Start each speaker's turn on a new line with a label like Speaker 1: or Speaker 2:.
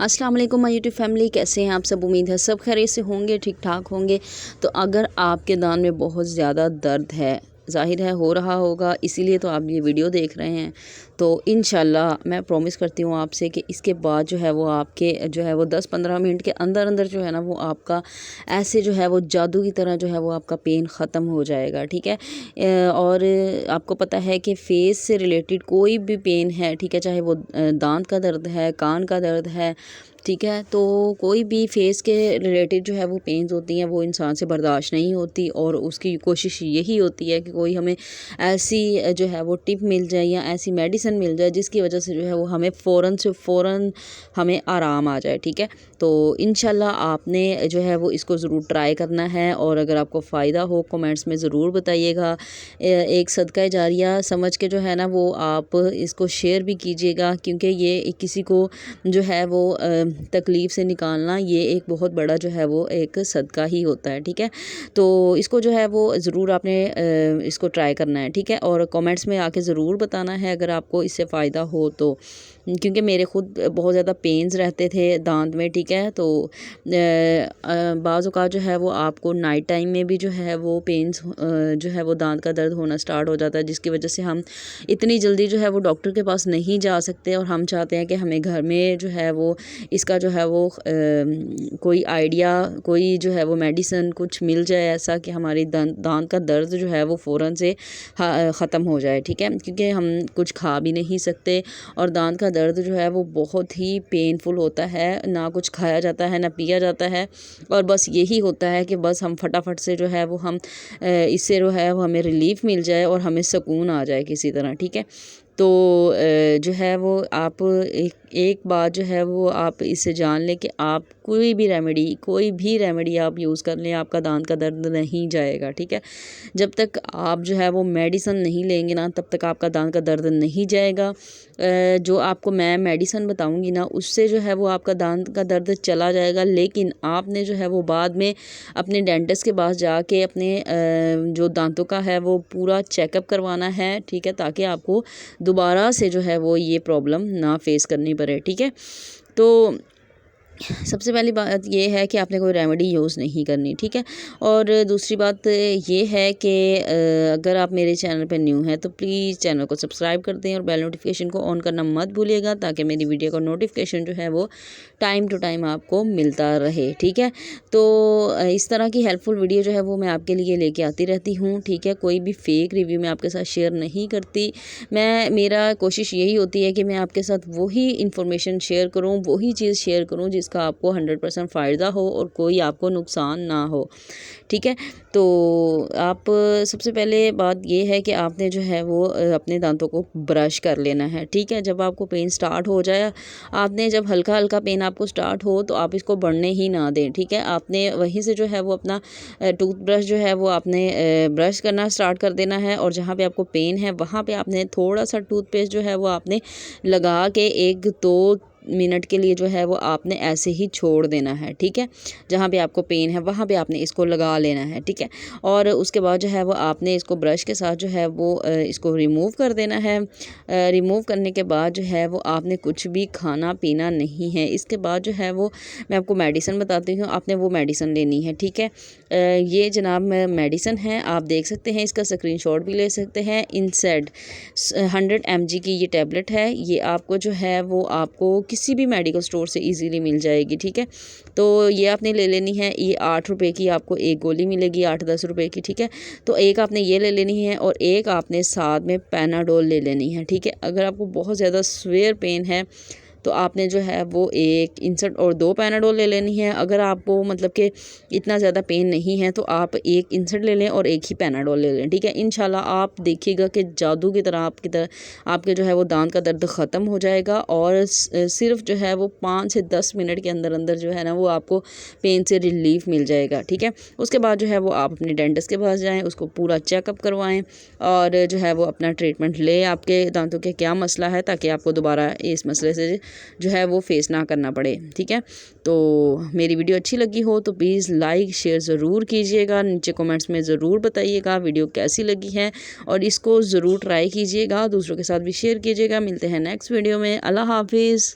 Speaker 1: अस्सलाम वालेकुम my YouTube family, कैसे हैं आप सब। उम्मीद है सब खैरियत से होंगे, ठीक ठाक होंगे। तो अगर आपके दांत में बहुत ज़्यादा दर्द है, ज़ाहिर है हो रहा होगा, इसीलिए तो आप ये वीडियो देख रहे हैं। तो इंशाल्लाह मैं प्रॉमिस करती हूँ आपसे कि इसके बाद जो है वो आपके जो है वो 10-15 मिनट के अंदर अंदर जो है ना वो आपका ऐसे जो है वो जादू की तरह जो है वो आपका पेन ख़त्म हो जाएगा। ठीक है। और आपको पता है कि फेस से रिलेटेड कोई भी पेन है, ठीक है, चाहे वो दांत का दर्द है, कान का दर्द है, ठीक है, तो कोई भी फेस के रिलेटेड जो है वो पेन्स होती हैं वो इंसान से बर्दाश्त नहीं होती। और उसकी कोशिश यही होती है कि कोई हमें ऐसी जो है वो टिप मिल जाए या ऐसी मेडिसिन मिल जाए जिसकी वजह से जो है वो हमें फ़ौरन से फ़ौरन हमें आराम आ जाए। ठीक है। तो इंशाल्लाह आपने जो है वो इसको ज़रूर ट्राई करना है, और अगर आपको फ़ायदा हो कमेंट्स में ज़रूर बताइएगा। एक सदका जारिया समझ के जो है ना वो आप इसको शेयर भी कीजिएगा, क्योंकि ये किसी को जो है वो तकलीफ़ से निकालना ये एक बहुत बड़ा जो है वो एक सदका ही होता है। ठीक है। तो इसको जो है वो ज़रूर आपने इसको ट्राई करना है। ठीक है। और कमेंट्स में आके ज़रूर बताना है अगर आपको इससे फ़ायदा हो तो, क्योंकि मेरे ख़ुद बहुत ज़्यादा पेन्स रहते थे दांत में। ठीक है। तो बाज़ औक़ात जो है वो आपको नाइट टाइम में भी जो है वो पेन्स जो है वो दांत का दर्द होना स्टार्ट हो जाता है, जिसकी वजह से हम इतनी जल्दी जो है वो डॉक्टर के पास नहीं जा सकते। और हम चाहते हैं कि हमें घर में जो है वो इसका जो है वो कोई आइडिया, कोई जो है वो मेडिसिन कुछ मिल जाए ऐसा कि हमारी दांत का दर्द जो है वो फ़ौरन से ख़त्म हो जाए। ठीक है। क्योंकि हम कुछ खा भी नहीं सकते और दांत का दर्द जो है वो बहुत ही पेनफुल होता है, ना कुछ खाया जाता है ना पिया जाता है, और बस यही होता है कि बस हम फटाफट से जो है वो हम इससे जो है वो हमें रिलीफ़ मिल जाए और हमें सुकून आ जाए किसी तरह। ठीक है। तो जो है वो आप एक बात जो है वो आप इससे जान लें कि आप कोई भी रेमेडी आप यूज़ कर लें, आपका दांत का दर्द नहीं जाएगा। ठीक है। जब तक आप जो है वो मेडिसिन नहीं लेंगे ना तब तक आपका दांत का दर्द नहीं जाएगा। जो आपको मैं मेडिसिन बताऊंगी ना उससे जो है वो आपका दांत का दर्द चला जाएगा, लेकिन आपने जो है वो बाद में अपने डेंटिस्ट के पास जाके अपने जो दांतों का है वो पूरा चेकअप करवाना है। ठीक है। ताकि आपको दोबारा से जो है वो ये प्रॉब्लम ना फेस करनी पड़े। ठीक है। तो सबसे पहली बात ये है कि आपने कोई रेमेडी यूज़ नहीं करनी। ठीक है। और दूसरी बात ये है कि अगर आप मेरे चैनल पे न्यू हैं तो प्लीज़ चैनल को सब्सक्राइब कर दें और बेल नोटिफिकेशन को ऑन करना मत भूलिएगा, ताकि मेरी वीडियो का नोटिफिकेशन जो है वो टाइम टू टाइम आपको मिलता रहे। ठीक है। तो इस तरह की हेल्पफुल वीडियो जो है वो मैं आपके लिए लेके आती रहती हूँ। ठीक है। कोई भी फेक रिव्यू मैं आपके साथ शेयर नहीं करती। मेरा कोशिश यही होती है कि मैं आपके साथ वही इन्फॉर्मेशन शेयर करूँ, वही चीज़ शेयर करूँ जिसका आपको 100% फ़ायदा हो और कोई आपको नुकसान ना हो। ठीक है। तो आप सबसे पहले बात ये है कि आपने जो है वो अपने दांतों को ब्रश कर लेना है। ठीक है। जब आपको पेन स्टार्ट हो जाए, आपने जब हल्का हल्का पेन आपको स्टार्ट हो तो आप इसको बढ़ने ही ना दें। ठीक है। आपने वहीं से जो है वो अपना टूथब्रश जो है वो आपने ब्रश करना स्टार्ट कर देना है, और जहाँ पे आपको पेन है वहाँ पे आपने थोड़ा सा टूथपेस्ट जो है वो आपने लगा के 1-2 मिनट के लिए जो है वो आपने ऐसे ही छोड़ देना है। ठीक है। जहाँ पे आपको पेन है वहाँ पे आपने इसको लगा लेना है। ठीक है। और उसके बाद जो है वो आपने इसको ब्रश के साथ जो है वो इसको रिमूव कर देना है। रिमूव करने के बाद जो है वो आपने कुछ भी खाना पीना नहीं है। इसके बाद जो है वो मैं आपको मेडिसिन बताती हूँ, आपने वो मेडिसिन लेनी है। ठीक है। ये जनाब मेडिसिन है, आप देख सकते हैं, इसका स्क्रीनशॉट भी ले सकते हैं। इनसेड 100 mg की ये टैबलेट है। ये आपको जो है वो आपको किसी भी मेडिकल स्टोर से इजीली मिल जाएगी। ठीक है। तो ये आपने ले लेनी है। ये 8 रुपए की आपको एक गोली मिलेगी, 8-10 रुपए की। ठीक है। तो एक आपने ये ले लेनी है और एक आपने साथ में पैनाडोल ले लेनी है। ठीक है। अगर आपको बहुत ज़्यादा सीवियर पेन है तो आपने जो है वो एक इंसर्ट और 2 पैनाडोल ले लेनी है। अगर आपको मतलब कि इतना ज़्यादा पेन नहीं है तो आप एक इंसर्ट ले लें और एक ही पैनाडोल ले लें। ठीक है। इंशाल्लाह आप देखिएगा कि जादू की तरह आपके जो है वो दांत का दर्द ख़त्म हो जाएगा, और सिर्फ जो है वो 5 से 10 मिनट के अंदर अंदर जो है ना वो आपको पेन से रिलीफ मिल जाएगा। ठीक है। उसके बाद जो है वो आप अपने डेंटिस्ट के पास जाएँ, उसको पूरा चेकअप करवाएँ और जो है वो अपना ट्रीटमेंट ले, आपके दांतों के क्या मसला है, ताकि आपको दोबारा इस मसले से जो है वो फेस ना करना पड़े। ठीक है। तो मेरी वीडियो अच्छी लगी हो तो प्लीज़ लाइक शेयर ज़रूर कीजिएगा, नीचे कमेंट्स में ज़रूर बताइएगा वीडियो कैसी लगी है, और इसको ज़रूर ट्राई कीजिएगा, दूसरों के साथ भी शेयर कीजिएगा। मिलते हैं नेक्स्ट वीडियो में। अल्लाह हाफिज़।